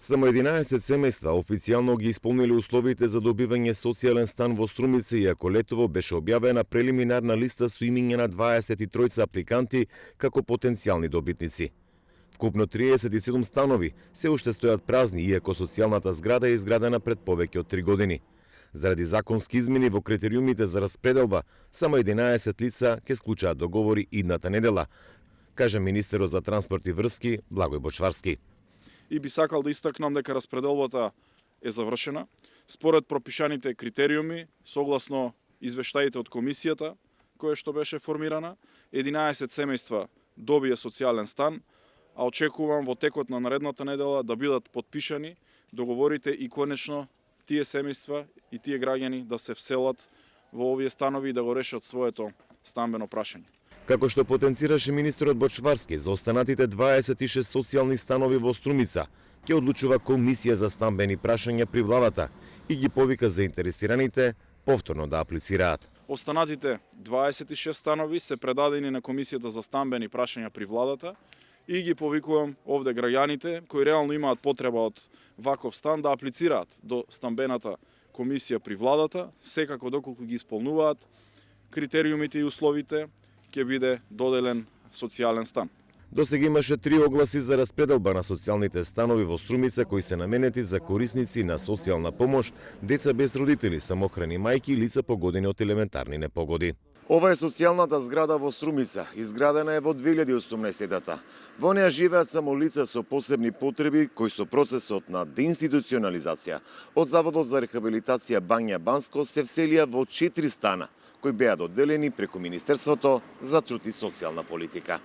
Само 11 семејства официјално ги исполнили условите за добивање социјален стан во Струмица, иако летово беше објавена прелиминарна листа со имиња на 23 апликанти како потенцијални добитници. Вкупно 37 станови се уште стојат празни, иако социјалната зграда е изградена пред повеќе од 3 години. Заради законски измени во критериумите за распределба, само 11 лица ќе склучаат договори идната недела, каже министерот за транспорт и врски Благој Бочварски. И би сакал да истакнам дека распределбата е завршена според пропишаните критериуми, согласно извештаите од комисијата која што беше формирана. 11 семејства добија социјален стан, а очекувам во текот на наредната недела да бидат подпишани договорите и конечно тие семејства и тие граѓани да се вселат во овие станови и да го решат своето стамбено прашање. Како што потенцираше министерот Бочварски, за останатите 26 социјални станови во Струмица ќе одлучува комисија за стамбени прашања при владата и ги повика заинтересираните повторно да аплицираат. Останатите 26 станови се предадени на комисијата за стамбени прашања при владата и ги повикувам овде граѓаните кои реално имаат потреба од ваков стан да аплицираат до стамбената комисија при владата, секако доколку ги исполнуваат критериумите и условите, ќе биде доделен социјален стан. До сега имаше 3 огласи за распределба на социјалните станови во Струмица кои се наменети за корисници на социјална помош, деца без родители, самохрани мајки и лица погодени од елементарни непогоди. Ова е социјалната зграда во Струмица, изградена е во 2018-та. Во неја живеат само лица со посебни потреби кои со процесот на деинституционализација од Заводот за рехабилитација Бања Банско се вселија во 4 стана кои беа доделени преку Министерството за труд и социјална политика.